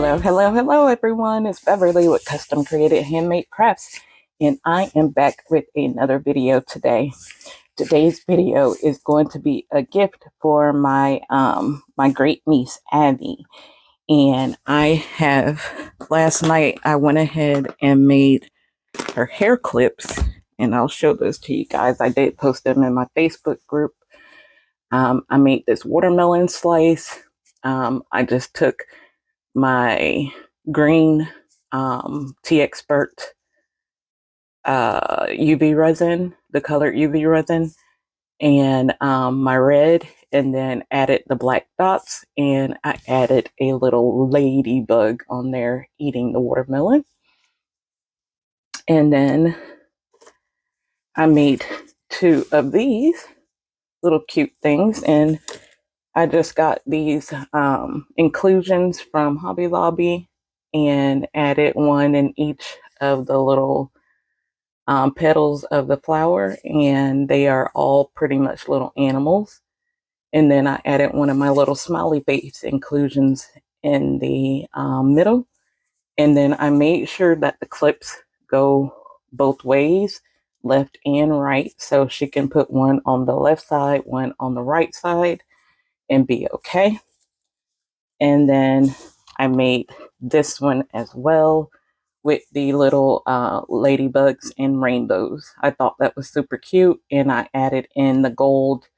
Hello, everyone. It's Beverly with Custom Created Handmade Crafts, and I am back with another video today. Today's video is going to be a gift for my my great niece Abby, and last night I went ahead and made her hair clips, and I'll show those to you guys. I did post them in my Facebook group. I made this watermelon slice. I just took my green Teexpert UV resin, the colored UV resin, and my red, and then added the black dots, and I added a little ladybug on there eating the watermelon. And then I made two of these little cute things, and I just got these inclusions from Hobby Lobby and added one in each of the little petals of the flower, and they are all pretty much little animals. And then I added one of my little smiley face inclusions in the middle. And then I made sure that the clips go both ways, left and right, so she can put one on the left side, one on the right side, and be okay. And then I made this one as well with the little ladybugs and rainbows. I thought that was super cute, and I added in the gold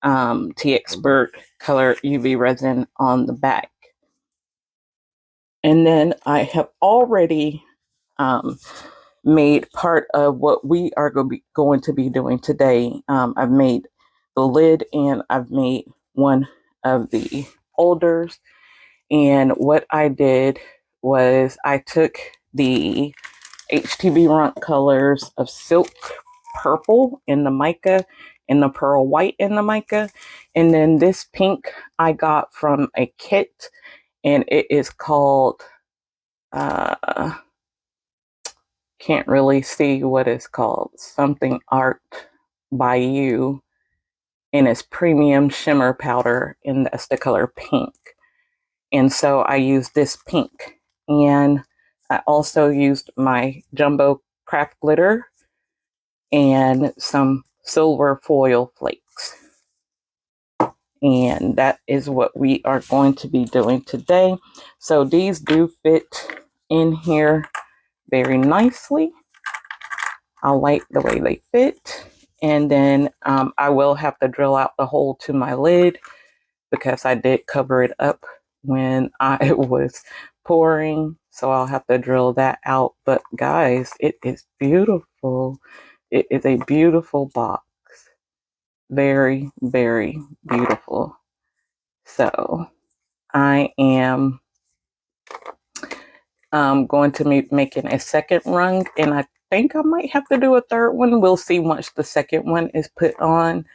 Teexpert color UV resin on the back. And then I have already made part of what we are going to be doing today. I've made the lid, and I've made one of the holders. And what I did was I took the HTV Runt colors of Silk Purple in the mica and the Pearl White in the mica. And then this pink I got from a kit, and it is called, can't really see what it's called, something Art by You, and it's premium shimmer powder, and that's the color pink. And so I used this pink, and I also used my jumbo craft glitter and some silver foil flakes. And that is what we are going to be doing today. So these do fit in here very nicely. I like the way they fit. And then I will have to drill out the hole to my lid because I did cover it up when I was pouring. So I'll have to drill that out. But guys, it is beautiful. It is a beautiful box. Very, very beautiful. So I am going to be making a second rung, and I think I might have to do a third one. We'll see once the second one is put on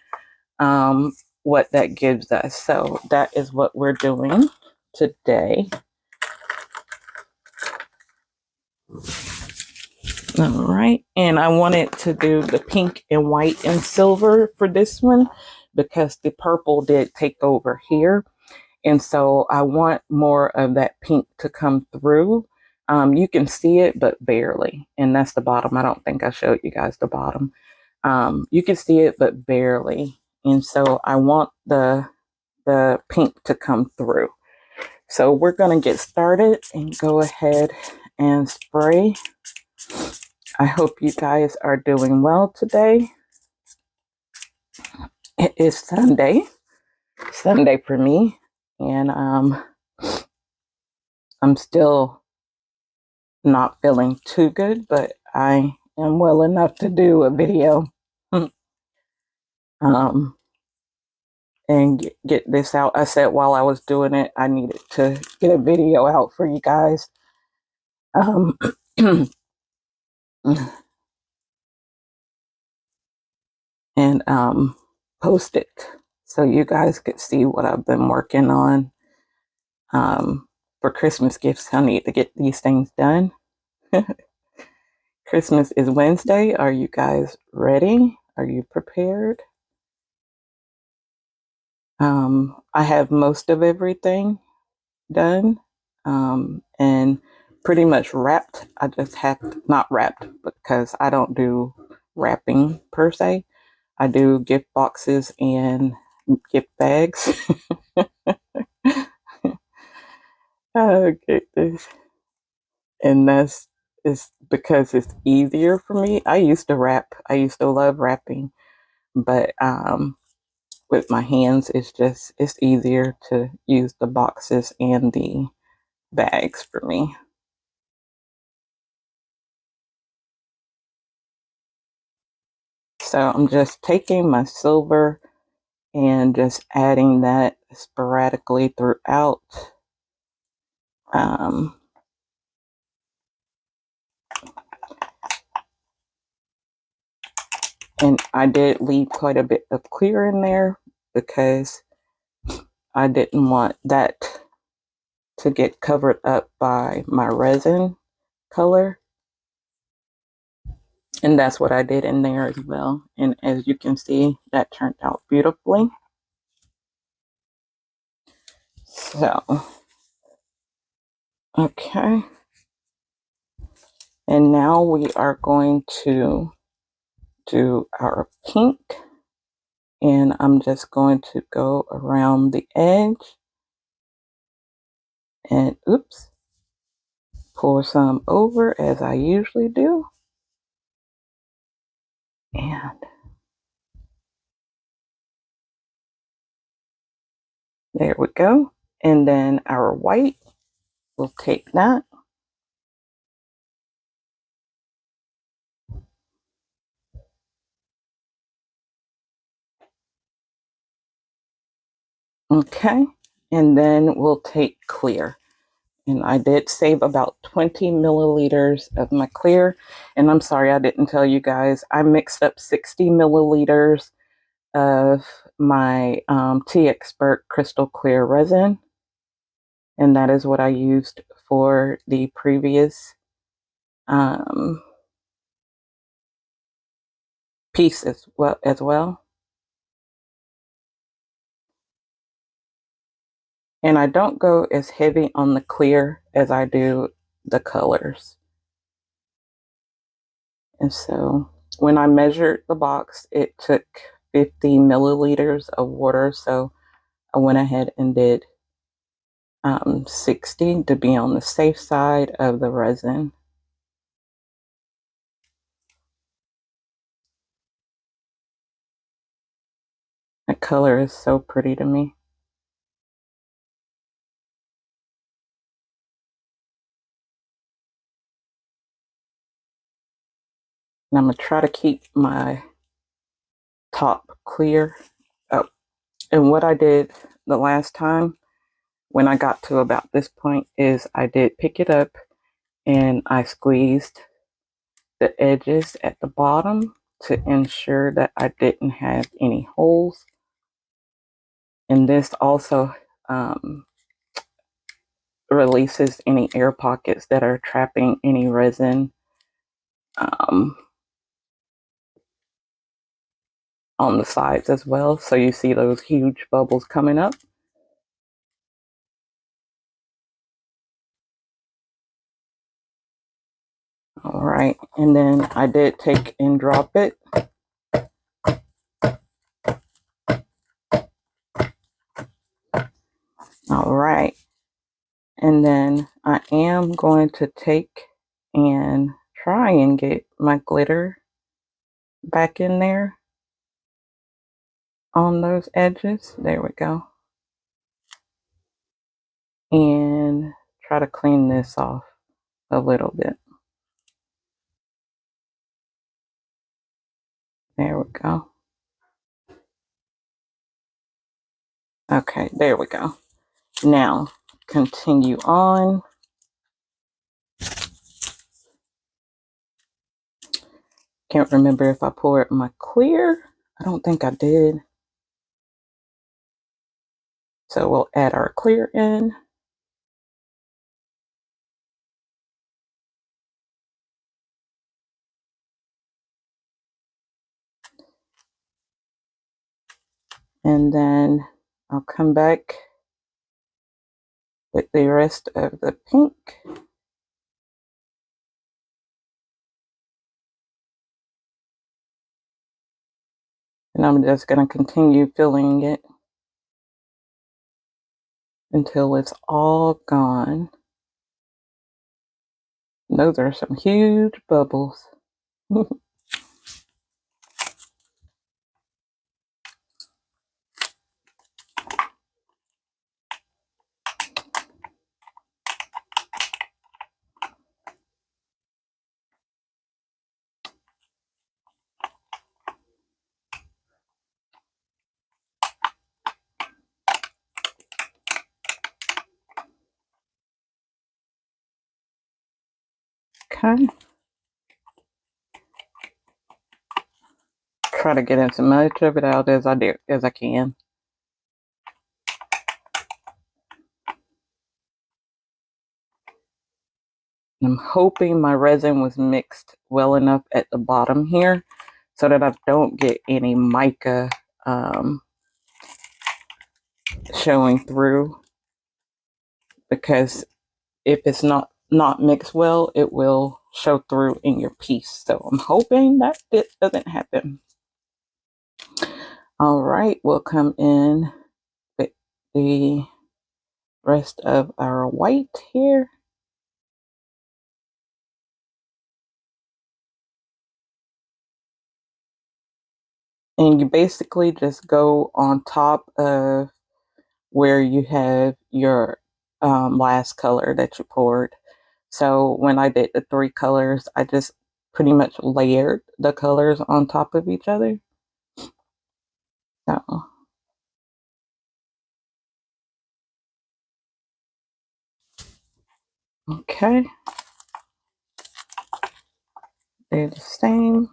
what that gives us. So that is what we're doing today. All right, and I wanted to do the pink and white and silver for this one because the purple did take over here. And so I want more of that pink to come through. You can see it, but barely. And that's the bottom. I don't think I showed you guys the bottom. You can see it, but barely. And so I want the pink to come through. So we're going to get started and go ahead and spray. I hope you guys are doing well today. It is Sunday for me, and I'm still not feeling too good, but I am well enough to do a video and get this out. I said while I was doing it, I needed to get a video out for you guys. And post it so you guys could see what I've been working on. For Christmas gifts, I need to get these things done. Christmas is Wednesday. Are you guys ready? Are you prepared? I have most of everything done. and pretty much wrapped. I just have to, not wrapped because I don't do wrapping per se. I do gift boxes and gift bags. Oh goodness. And that's is because it's easier for me. I used to wrap. I used to love wrapping, but with my hands it's easier to use the boxes and the bags for me. So I'm just taking my silver and just adding that sporadically throughout. Um, and I did leave quite a bit of clear in there because I didn't want that to get covered up by my resin color. And that's what I did in there as well. And as you can see, that turned out beautifully. So, okay. And now we are going to do our pink. And I'm just going to go around the edge and oops, pour some over as I usually do. And there we go. And then our white, we'll take that. Okay. And then we'll take clear. And I did save about 20 milliliters of my clear. And I'm sorry, I didn't tell you guys. I mixed up 60 milliliters of my Teexpert crystal clear resin. And that is what I used for the previous piece as well. And I don't go as heavy on the clear as I do the colors. And so when I measured the box, it took 50 milliliters of water. So I went ahead and did 60 to be on the safe side of the resin. The color is so pretty to me. And I'm going to try to keep my top clear. Oh, and what I did the last time when I got to about this point is I did pick it up and I squeezed the edges at the bottom to ensure that I didn't have any holes. And this also releases any air pockets that are trapping any resin on the sides as well. So you see those huge bubbles coming up. All right, and then I did take and drop it. All right, and then I am going to take and try and get my glitter back in there on those edges. There we go. And try to clean this off a little bit. There we go. Okay, there we go. Now, continue on. Can't remember if I poured my clear. I don't think I did. So we'll add our clear in. And then I'll come back with the rest of the pink. And I'm just going to continue filling it until it's all gone. And those are some huge bubbles. Okay. Try to get as much of it out as I can. I'm hoping my resin was mixed well enough at the bottom here so that I don't get any mica showing through, because if it's not mixed well, it will show through in your piece. So I'm hoping that it doesn't happen. All right, we'll come in with the rest of our white here. And you basically just go on top of where you have your last color that you poured. So when I did the 3 colors, I just pretty much layered the colors on top of each other. So, okay. They're the same.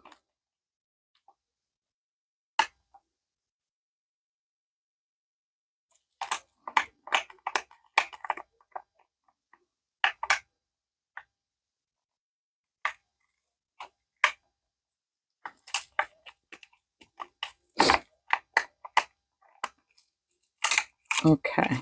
Okay.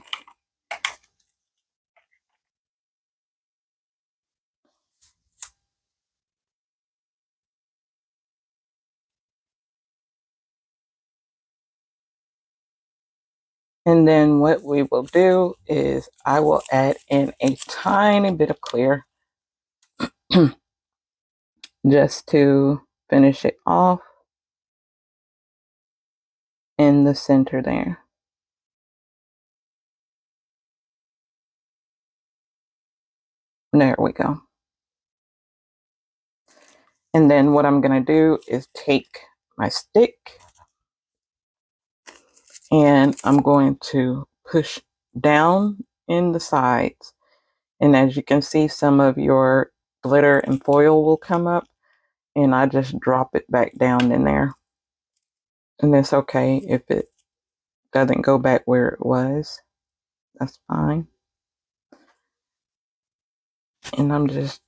And then what we will do is I will add in a tiny bit of clear just to finish it off in the center there. There we go. And then what I'm going to do is take my stick and I'm going to push down in the sides. And as you can see, some of your glitter and foil will come up, and I just drop it back down in there. And it's okay if it doesn't go back where it was. That's fine. And I'm just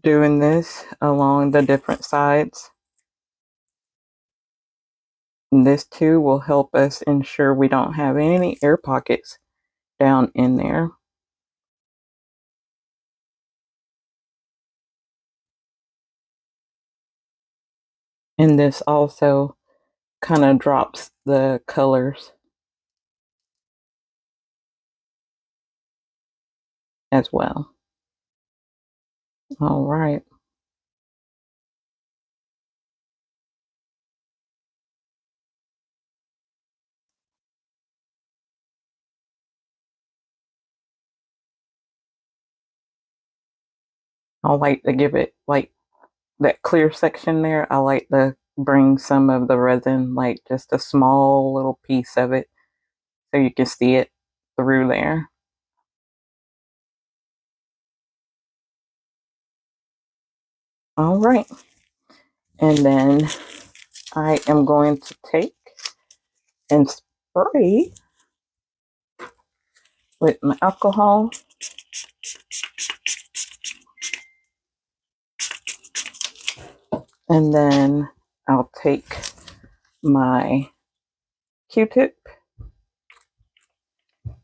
doing this along the different sides. And this too will help us ensure we don't have any air pockets down in there. And this also kind of drops the colors as well. All right. I like to give it like that clear section there. I like to bring some of the resin, like just a small little piece of it, so you can see it through there. All right. And then I am going to take and spray with my alcohol. And then I'll take my Q-tip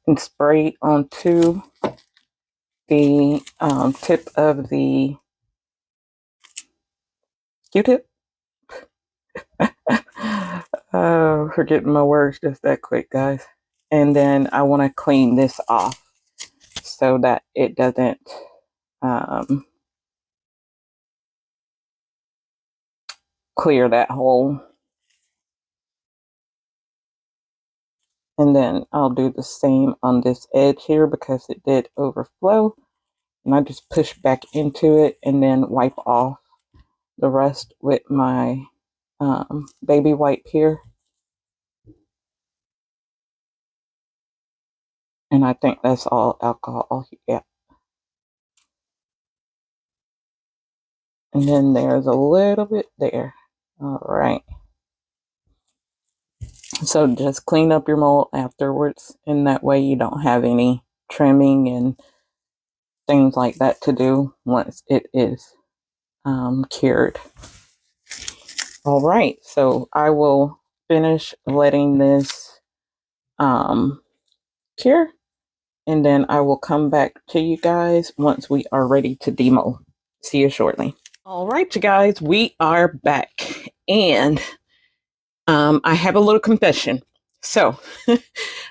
and spray onto the tip of the Q-tip. Forgetting my words just that quick, guys. And then I want to clean this off so that it doesn't clear that hole. And then I'll do the same on this edge here because it did overflow. And I just push back into it and then wipe off the rest with my baby wipe here. And I think that's all alcohol. Yeah. And then there's a little bit there. All right. So just clean up your mold afterwards. And that way you don't have any trimming and things like that to do once it is cured. All right. So I will finish letting this cure. And then I will come back to you guys once we are ready to demold. See you shortly. All right, you guys, we are back. And I have a little confession. So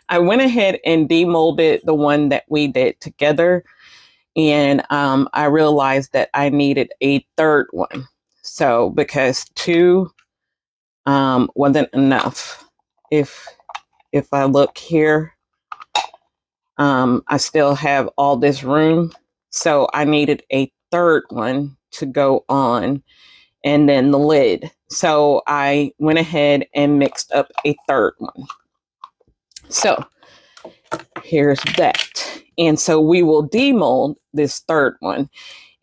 I went ahead and demolded the one that we did together. And I realized that I needed a third one. So because two wasn't enough. If I look here, I still have all this room. So I needed a third one to go on, and then the lid. So I went ahead and mixed up a third one. So here's that. And so we will demold this third one.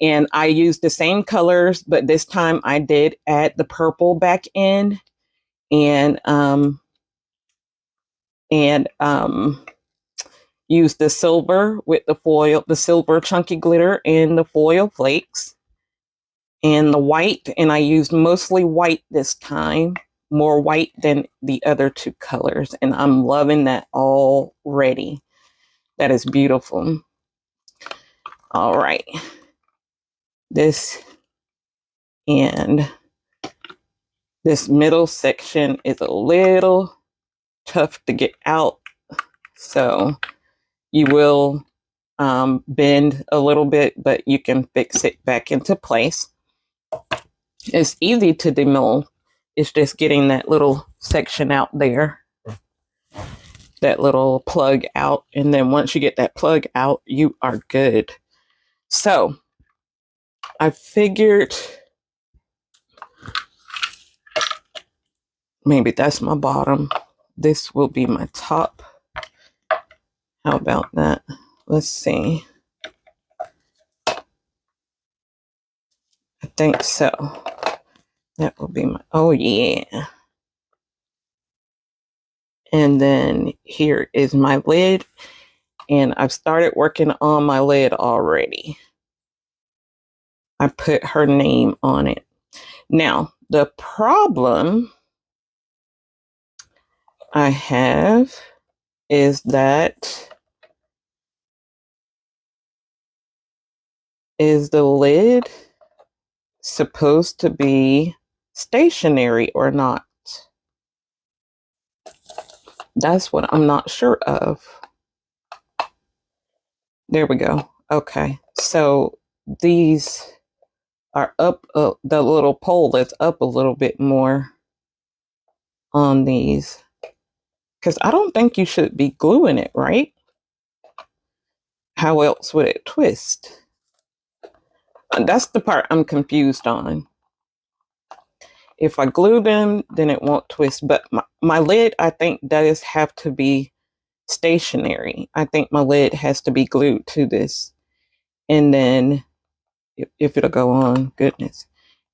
And I used the same colors, but this time I did add the purple back in and use the silver with the foil, the silver chunky glitter and the foil flakes and the white. And I used mostly white this time, more white than the other two colors. And I'm loving that already. That is beautiful. All right. This and this middle section is a little tough to get out. So you will bend a little bit, but you can fix it back into place. It's easy to demold. It's just getting that little section out there, that little plug out. And then once you get that plug out, you are good. So I figured maybe that's my bottom. This will be my top. How about that? Let's see. I think so. That will be my, oh yeah. And then here is my lid. And I've started working on my lid already. I put her name on it. Now, the problem I have is that is the lid supposed to be stationary or not? That's what I'm not sure of. There we go. Okay. So these are up, the little pole that's up a little bit more on these. Because I don't think you should be gluing it, right? How else would it twist? And that's the part I'm confused on. If I glue them, then it won't twist. But my lid, I think, does have to be stationary. I think my lid has to be glued to this. And then, if it'll go on, goodness.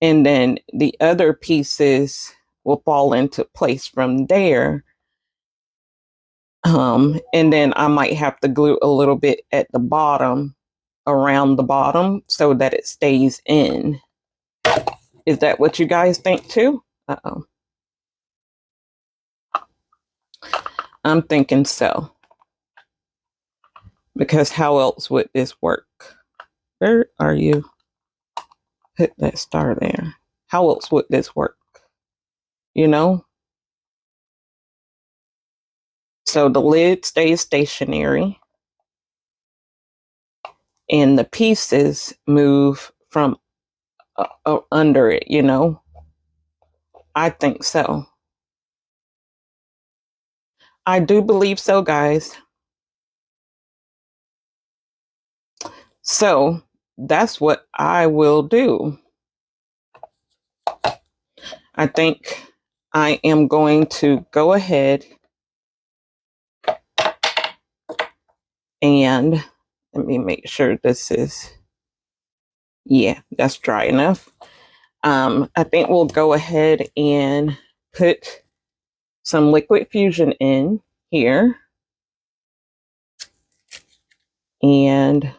And then the other pieces will fall into place from there. And then I might have to glue a little bit at the bottom, around the bottom, so that it stays in. Is that what you guys think too? Uh-oh. I'm thinking so. because how else would this work? Where are you? Put that star there. How else would this work? You know? So the lid stays stationary and the pieces move from under it, you know? I think so. I do believe so, guys. So that's what I will do. I think I am going to go ahead and let me make sure this is, yeah, that's dry enough. I think we'll go ahead and put some liquid fusion in here and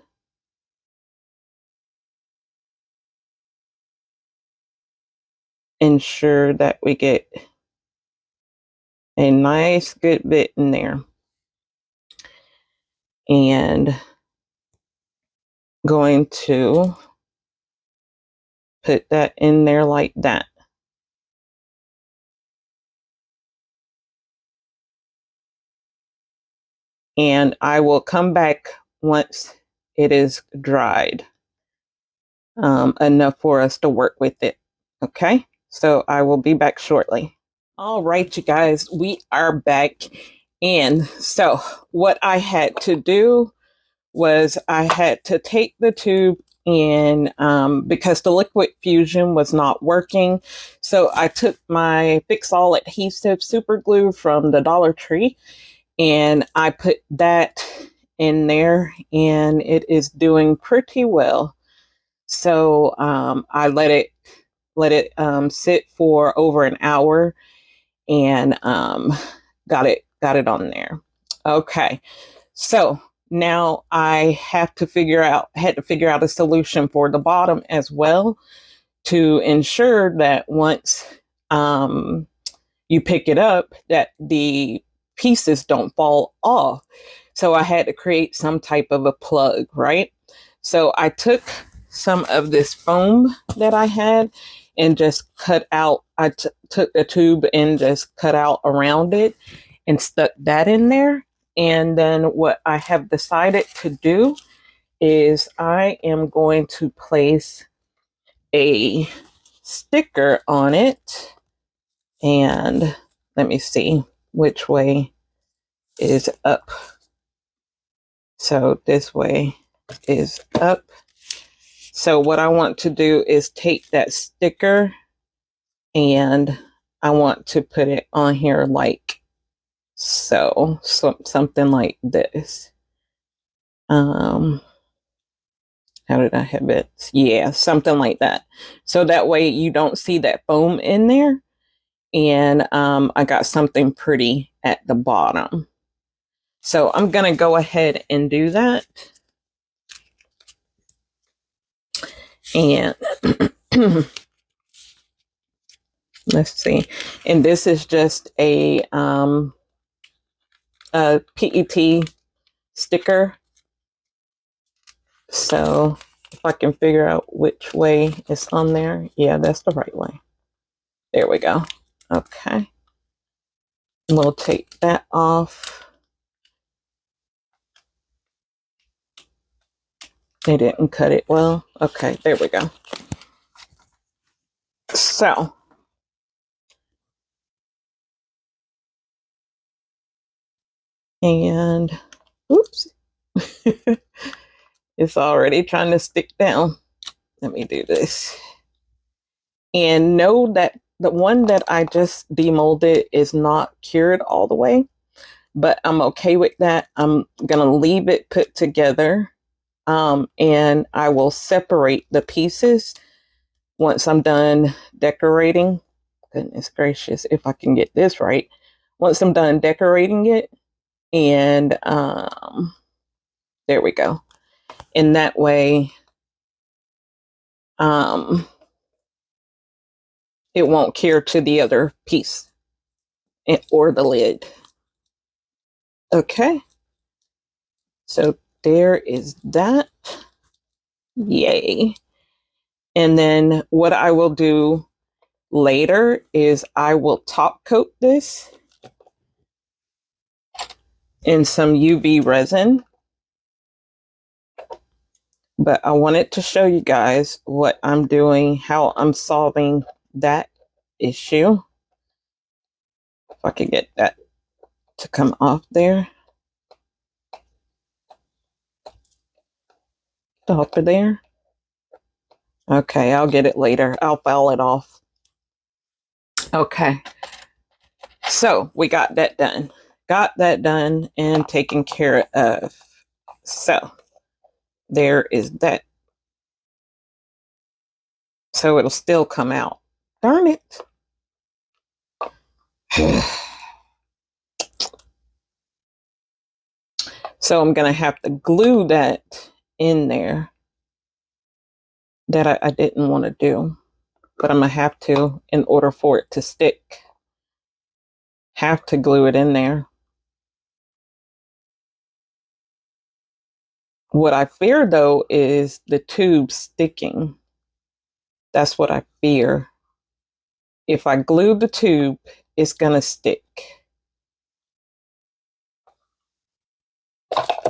ensure that we get a nice good bit in there. And going to put that in there like that. And I will come back once it is dried enough for us to work with it. Okay, so I will be back shortly. All right, you guys, we are back. And so what I had to do was I had to take the tube and because the liquid fusion was not working. So I took my Fix All adhesive super glue from the Dollar Tree and I put that in there and it is doing pretty well. So I let it sit for over an hour and got it on there. Okay, so now I had to figure out a solution for the bottom as well to ensure that once you pick it up that the pieces don't fall off. So I had to create some type of a plug, right? So I took some of this foam that I had and just cut out, took a tube and just cut out around it and stuck that in there. And then what I have decided to do is I am going to place a sticker on it. And let me see which way is up. So this way is up. So what I want to do is take that sticker and I want to put it on here like so something like this. How did I have it? Yeah, something like that. So that way you don't see that foam in there. And I got something pretty at the bottom. So I'm going to go ahead and do that. And let's see. And this is just a PET sticker. So if I can figure out which way it's on there. Yeah, that's the right way. There we go. Okay. We'll take that off. They didn't cut it well. Okay, there we go. So and oops. It's already trying to stick down. Let me do this. And know that the one that I just demolded is not cured all the way, but I'm okay with that. I'm going to leave it put together and I will separate the pieces once I'm done decorating. Goodness gracious, if I can get this right. Once I'm done decorating it, and there we go. And that way, it won't cure to the other piece or the lid. Okay. So there is that. Yay. And then what I will do later is I will top coat this in some UV resin. But I wanted to show you guys what I'm doing, how I'm solving that issue. If I could get that to come off there. Off of there. Okay, I'll get it later. I'll file it off. Okay. So we got that done. Got that done and taken care of. So there is that. So it'll still come out. Darn it. So I'm going to have to glue that in there that I didn't want to do. But I'm going to have to in order for it to stick. Have to glue it in there. What I fear, though, is the tube sticking. That's what I fear. If I glue the tube, it's going to stick.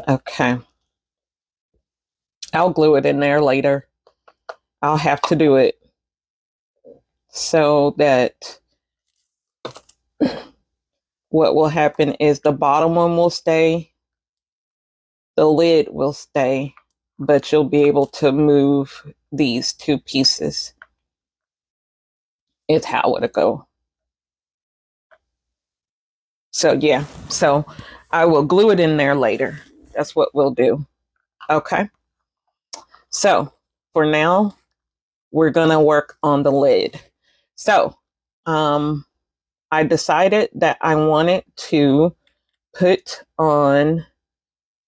Okay. I'll glue it in there later. I'll have to do it so that what will happen is the bottom one will stay, the lid will stay, but you'll be able to move these two pieces. It's how it'll go. So yeah, so I will glue it in there later. That's what we'll do. Okay. So for now, we're gonna work on the lid. So I decided that I wanted to put on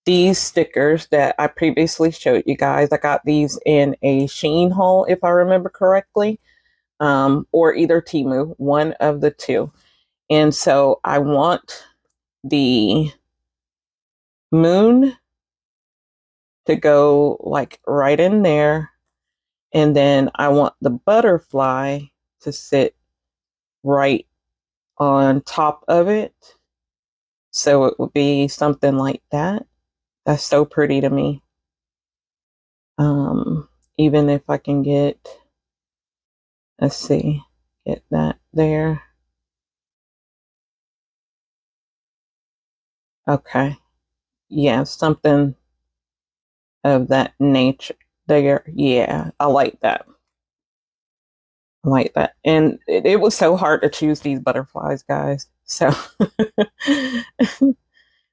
these stickers that I previously showed you guys. I got these in a Shein haul, if I remember correctly, or either Temu, one of the two. And so I want the moon to go like right in there. And then I want the butterfly to sit right on top of it. So it would be something like that. That's so pretty to me. Even if I can get, let's see, get that there. Okay. Yeah, something of that nature there. Yeah, I like that. I like that. And it was so hard to choose these butterflies, guys. So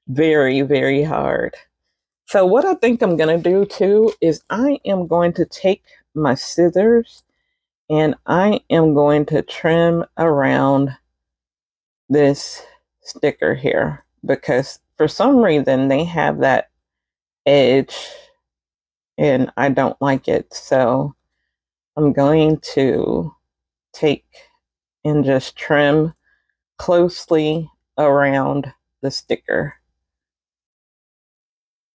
very, very hard. So what I think I'm going to do too is I am going to take my scissors and I am going to trim around this sticker here because for some reason they have that edge and I don't like it. So I'm going to take and just trim closely around the sticker.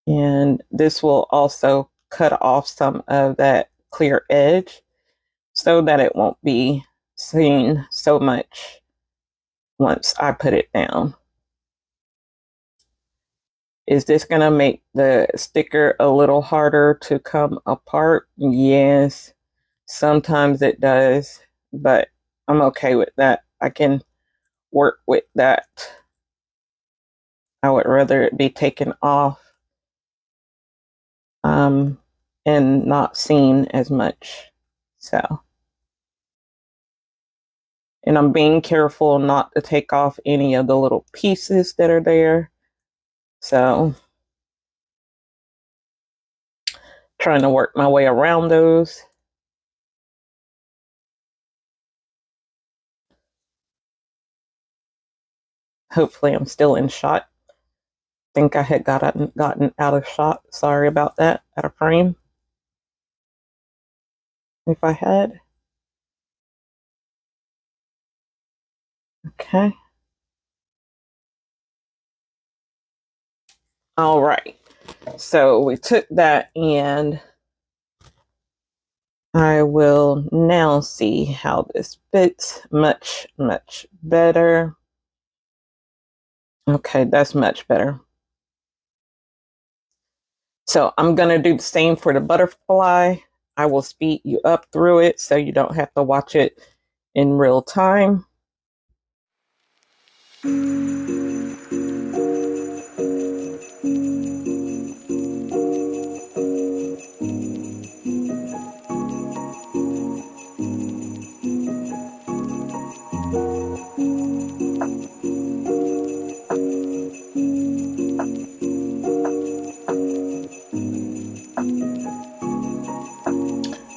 And this will also cut off some of that clear edge so that it won't be seen so much once I put it down. Is this going to make the sticker a little harder to come apart? Yes, sometimes it does, but I'm okay with that. I can work with that. I would rather it be taken off and not seen as much. So, and I'm being careful not to take off any of the little pieces that are there. So, trying to work my way around those. Hopefully I'm still in shot. Think I had gotten out of shot. Sorry about that. Out of frame. If I had. Okay. All right. So we took that, and I will now see how this fits much, much better. Okay, that's much better. So I'm going to do the same for the butterfly. I will speed you up through it so you don't have to watch it in real time.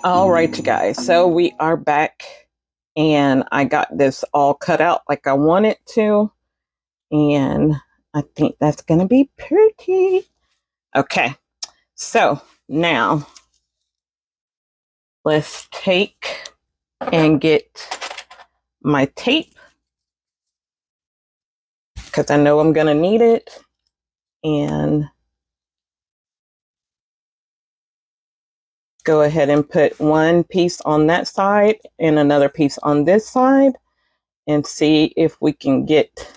All right, you guys. So we are back, and I got this all cut out like I wanted to. And I think that's going to be pretty. Okay. So now let's take and get my tape, because I know I'm going to need it. And go ahead and put one piece on that side and another piece on this side, and see if we can get,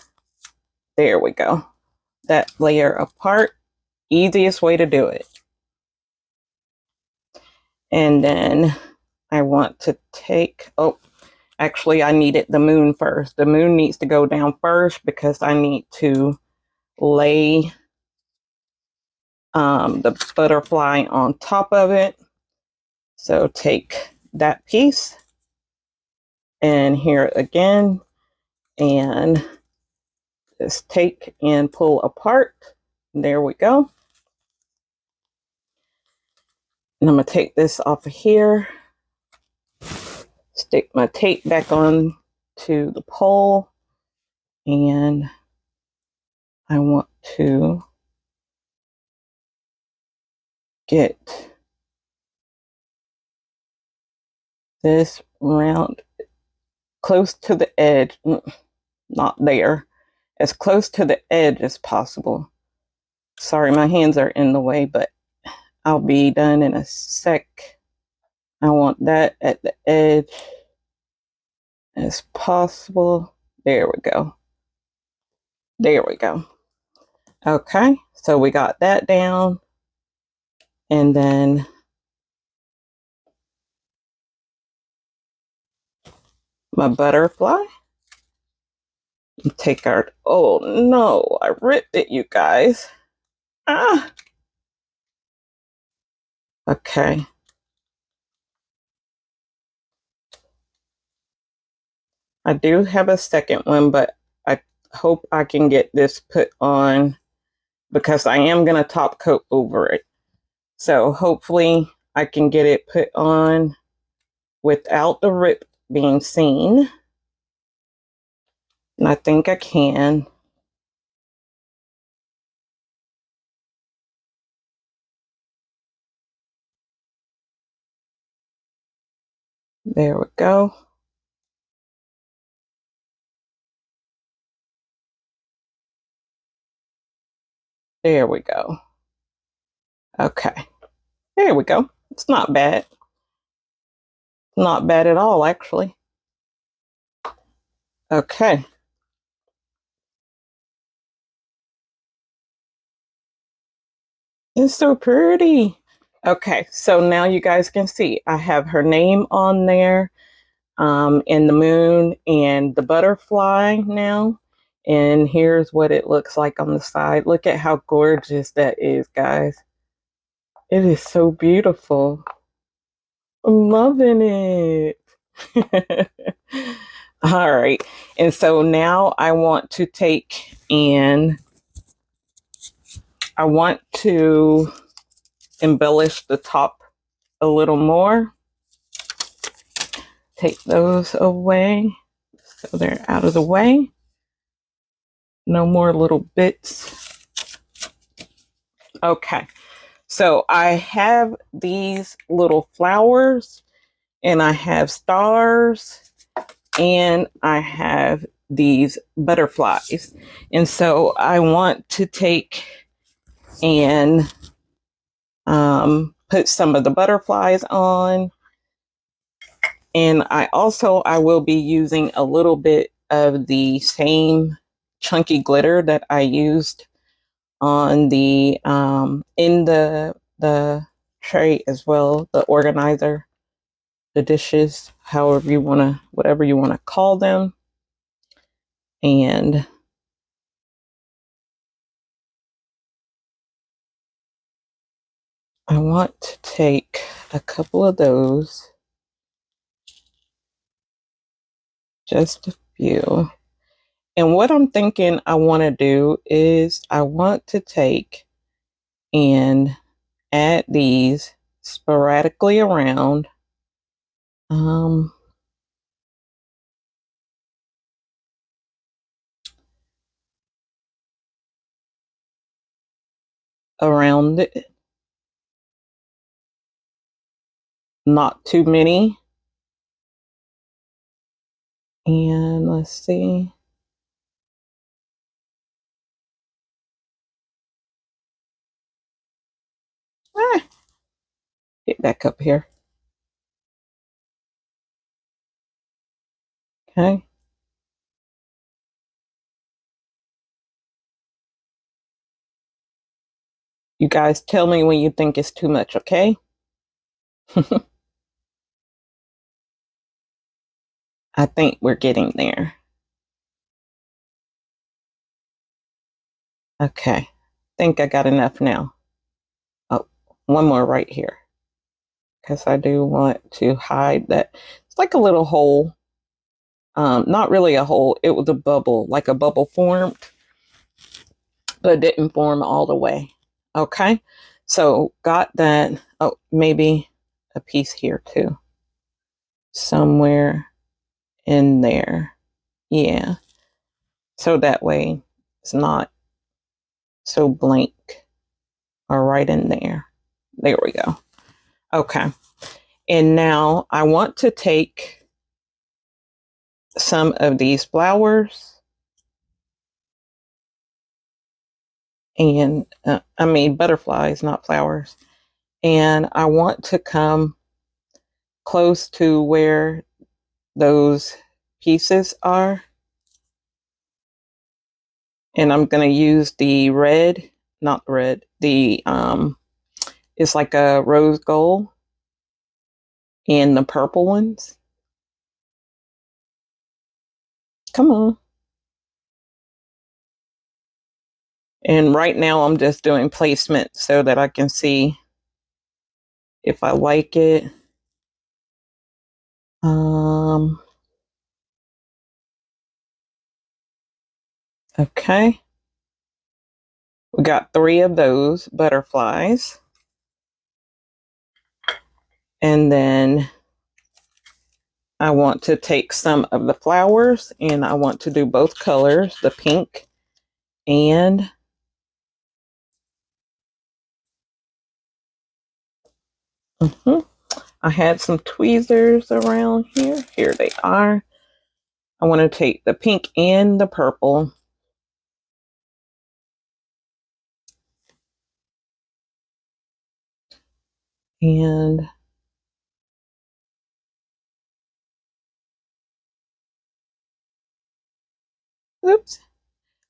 there we go, that layer apart. Easiest way to do it. And then I want to take, oh, actually I needed the moon first. The moon needs to go down first because I need to lay the butterfly on top of it. So take that piece, and here again, and just take and pull apart. There we go. And I'm going to take this off of here, stick my tape back on to the pole, and I want to get this round close to the edge, not there, as close to the edge as possible. Sorry, my hands are in the way, but I'll be done in a sec. I want that at the edge as possible. There we go. There we go. Okay, so we got that down. And then my butterfly. Take our, oh no, I ripped it, you guys. Ah. Okay. I do have a second one, but I hope I can get this put on, because I am going to top coat over it. So hopefully I can get it put on without the rip being seen. And I think I can. There we go. There we go. Okay. There we go. It's not bad. Not bad at all, actually. Okay. It's so pretty. Okay, so now you guys can see I have her name on there, and the moon and the butterfly now. And here's what it looks like on the side. Look at how gorgeous that is, guys. It is so beautiful. I'm loving it. All right. And so now I want to take and I want to embellish the top a little more. Take those away so they're out of the way. No more little bits. Okay. So I have these little flowers, and I have stars, and I have these butterflies. And so I want to take and put some of the butterflies on. And I will be using a little bit of the same chunky glitter that I used on the in the tray as well, the organizer, the dishes, however you want to, whatever you want to call them. And I want to take a couple of those, just a few. And what I'm thinking I want to do is I want to take and add these sporadically around. Around it, not too many. And let's see. Get back up here. Okay. You guys tell me when you think it's too much, okay? I think we're getting there. Okay. Think I got enough now. Oh, one more right here. Because I do want to hide that. It's like a little hole. Not really a hole. It was a bubble, like a bubble formed, but it didn't form all the way. Okay. So got that. Oh, maybe a piece here too. Somewhere in there. Yeah. So that way it's not so blank or right in there. There we go. Okay. And now I want to take some of these flowers and I mean butterflies, not flowers. And I want to come close to where those pieces are. And I'm going to use the red, not red, the it's like a rose gold and the purple ones. Come on. And right now I'm just doing placement so that I can see if I like it. Okay. We got 3 of those butterflies. And then I want to take some of the flowers and I want to do both colors, the pink and I had some tweezers around here. Here they are. I want to take the pink and the purple. And oops.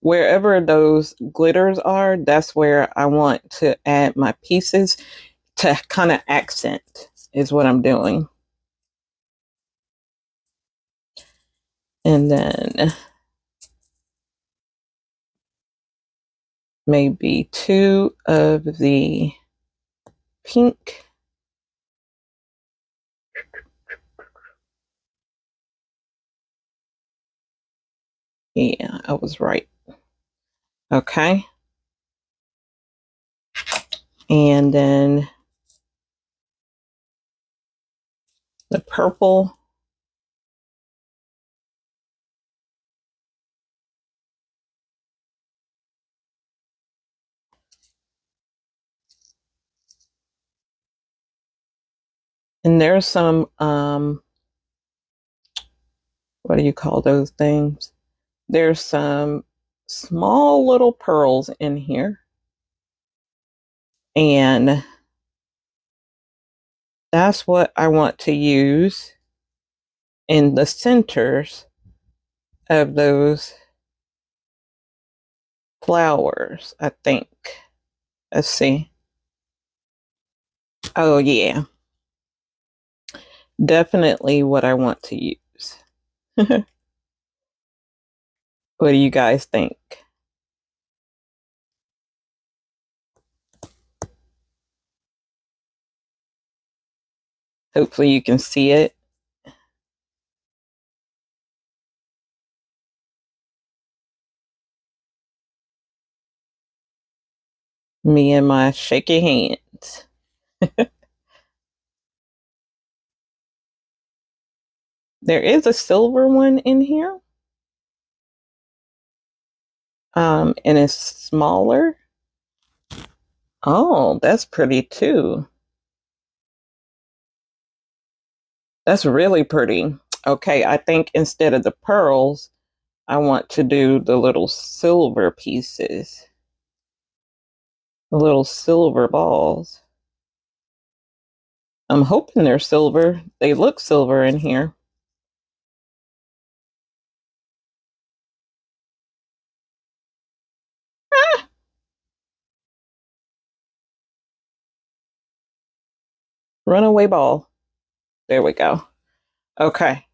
Wherever those glitters are, that's where I want to add my pieces to kind of accent is what I'm doing. And then maybe 2 of the pink. Yeah, I was right. Okay. And then the purple. And there's some, what do you call those things? There's some small little pearls in here. And that's what I want to use in the centers of those flowers, I think. Let's see. Oh, yeah. Definitely what I want to use. What do you guys think? Hopefully you can see it. Me and my shaky hands. There is a silver one in here. And it's smaller. Oh, that's pretty too. That's really pretty. Okay, I think instead of the pearls, I want to do the little silver pieces. The little silver balls. I'm hoping they're silver. They look silver in here. Ah! Runaway ball. There we go. Okay.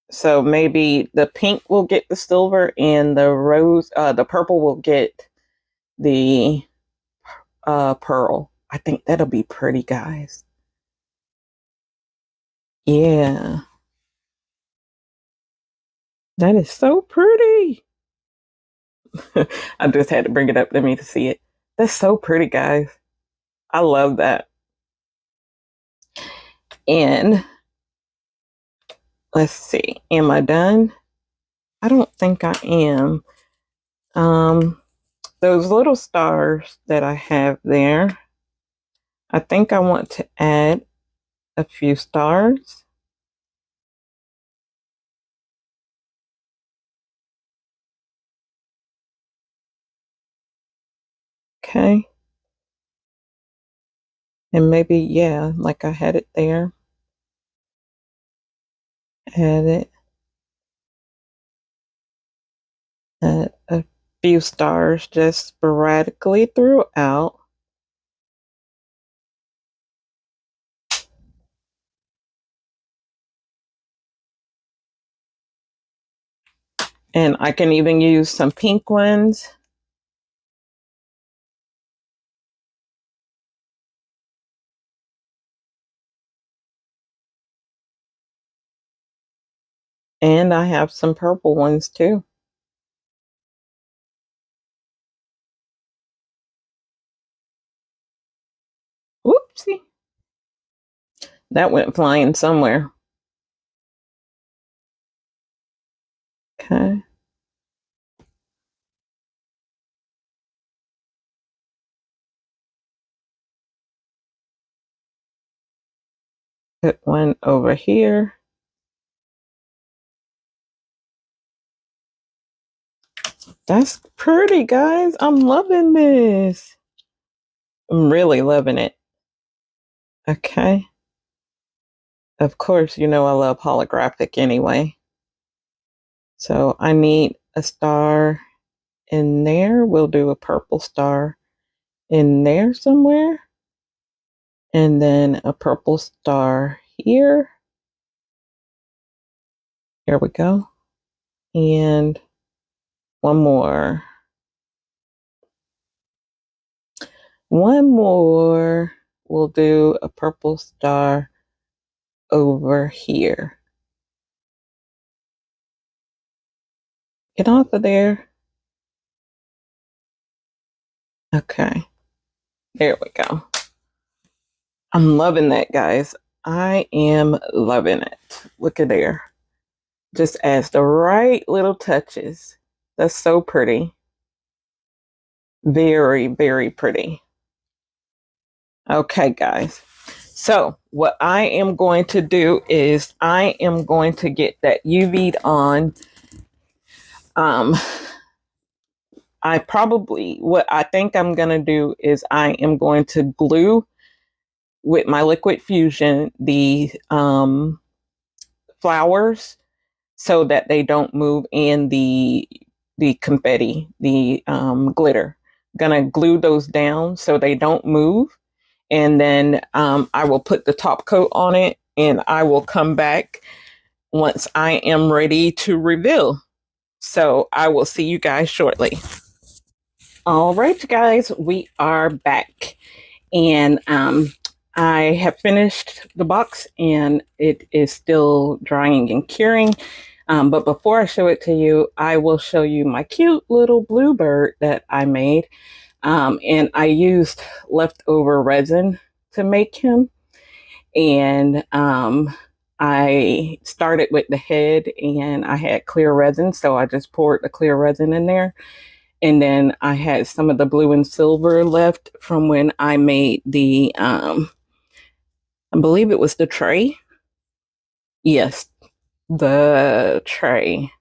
So maybe the pink will get the silver and the purple will get the pearl. I think that'll be pretty, guys. Yeah. That is so pretty. I just had to bring it up to me to see it. That's so pretty, guys. I love that. And let's see. Am I done? I don't think I am. Those little stars that I have there, I think I want to add a few stars. Okay. And maybe, yeah, like I had it there. Add it. Add a few stars just sporadically throughout. And I can even use some pink ones. And I have some purple ones too. Whoopsie. That went flying somewhere. Okay. Put one over here. That's pretty, guys. I'm loving this. I'm really loving it. Okay. Of course, you know I love holographic anyway. So I need a star in there. We'll do a purple star in there somewhere. And then a purple star here. Here we go. And one more. One more. We'll do a purple star over here. Get off of there. Okay. There we go. I'm loving that, guys. I am loving it. Look at there. Just adds the right little touches. That's so pretty. Very, very pretty. Okay, guys. So what I am going to do is I am going to get that UV'd on. What I think I'm going to do is I am going to glue with my liquid fusion the flowers so that they don't move, and the confetti, the glitter. Gonna glue those down so they don't move, and then I will put the top coat on it, and I will come back once I am ready to reveal. So I will see you guys shortly. All right, guys, we are back, and I have finished the box, and it is still drying and curing. But before I show it to you, I will show you my cute little bluebird that I made. And I used leftover resin to make him. And I started with the head, and I had clear resin. So I just poured the clear resin in there. And then I had some of the blue and silver left from when I made the, I believe it was the tray. Yes, the tray.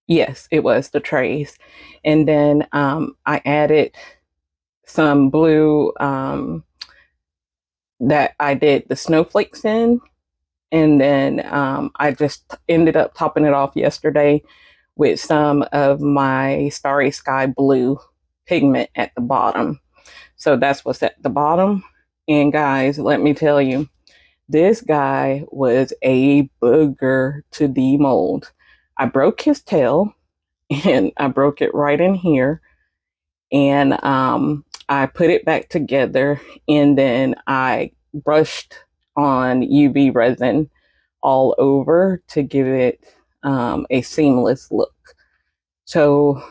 Yes, it was the trays. And then I added some blue that I did the snowflakes in. And then I just ended up topping it off yesterday with some of my Starry Sky Blue pigment at the bottom. So that's what's at the bottom. And guys, let me tell you, this guy was a booger to demold. I broke his tail, and I broke it right in here. And I put it back together, and then I brushed on UV resin all over to give it a seamless look. So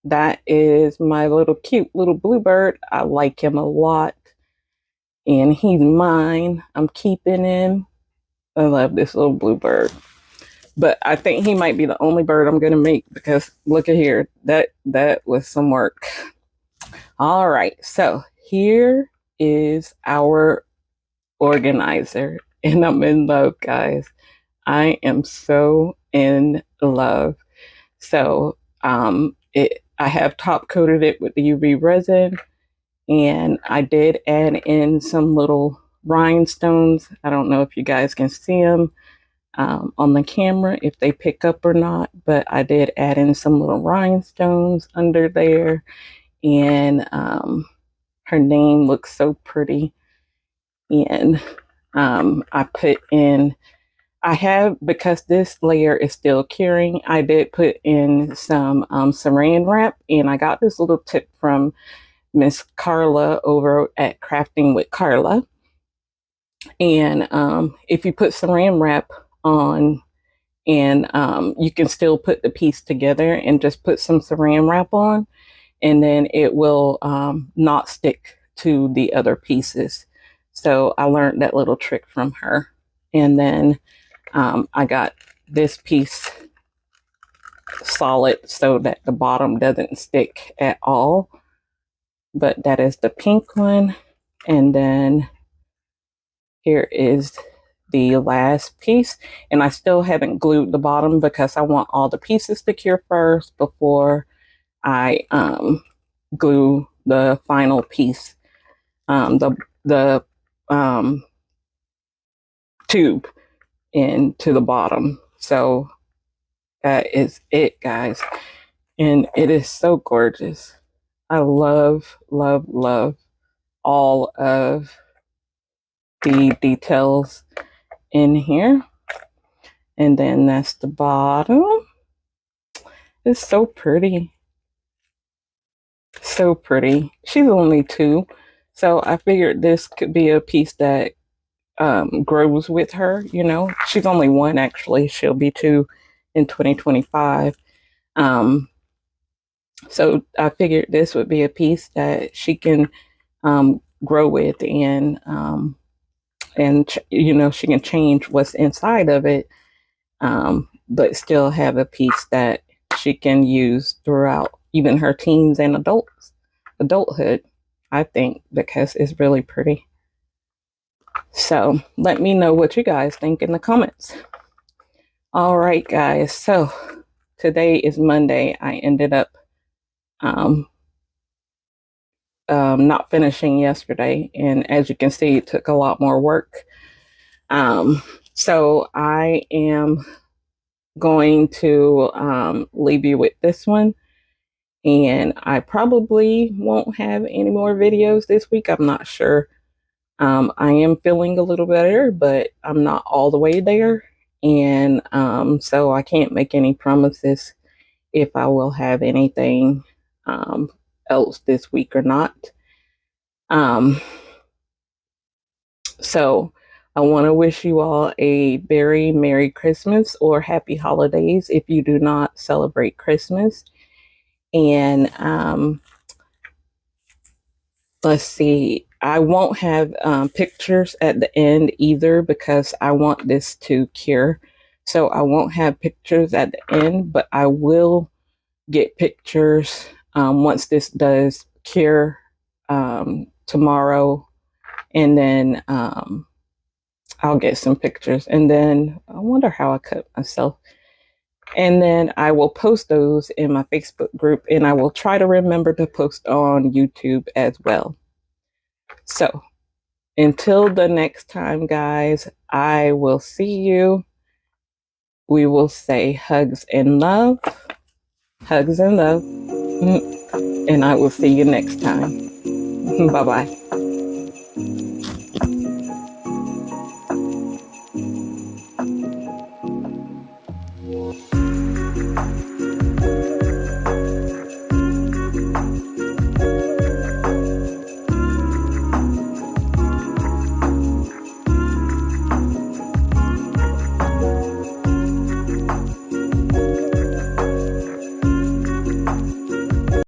that is my little cute little bluebird. I like him a lot, and he's mine. I'm keeping him. I love this little bluebird. But I think he might be the only bird I'm going to make, because look at here. That was some work. All right. So here is our organizer, and I'm in love, guys. I am so in love. So I have top coated it with the UV resin, and I did add in some little rhinestones. I don't know if you guys can see them on the camera, if they pick up or not, but I did add in some little rhinestones under there, and her name looks so pretty. And I put in, I have, because this layer is still curing, I did put in some saran wrap, and I got this little tip from Miss Carla over at Crafting with Carla. And if you put saran wrap on, and you can still put the piece together and just put some saran wrap on, and then it will not stick to the other pieces. So I learned that little trick from her. And then I got this piece solid so that the bottom doesn't stick at all. But that is the pink one. And then here is the last piece. And I still haven't glued the bottom because I want all the pieces to cure first before I glue the final piece, the tube into the bottom. So that is it, guys. And it is so gorgeous. I love, love, love all of the details in here. And then that's the bottom. It's so pretty. So pretty. She's only 2. So I figured this could be a piece that grows with her. You know, she's only 1, actually. She'll be 2 in 2025. So I figured this would be a piece that she can grow with, and you know, she can change what's inside of it, but still have a piece that she can use throughout even her teens and adulthood, I think, because it's really pretty. So let me know what you guys think in the comments. All right, guys. So today is Monday. I ended up not finishing yesterday. And as you can see, it took a lot more work. So I am going to leave you with this one. And I probably won't have any more videos this week. I'm not sure. I am feeling a little better, but I'm not all the way there. And so I can't make any promises if I will have anything else this week or not. Um, so I want to wish you all a very Merry Christmas or Happy Holidays if you do not celebrate Christmas. And let's see, I won't have pictures at the end either because I want this to cure. So I won't have pictures at the end, but I will get pictures once this does cure tomorrow. And then I'll get some pictures. And then I wonder how I cut myself. And then I will post those in my Facebook group, and I will try to remember to post on YouTube as well. So until the next time, guys, I will see you. We will say hugs and love. Hugs and love. And I will see you next time. Bye-bye.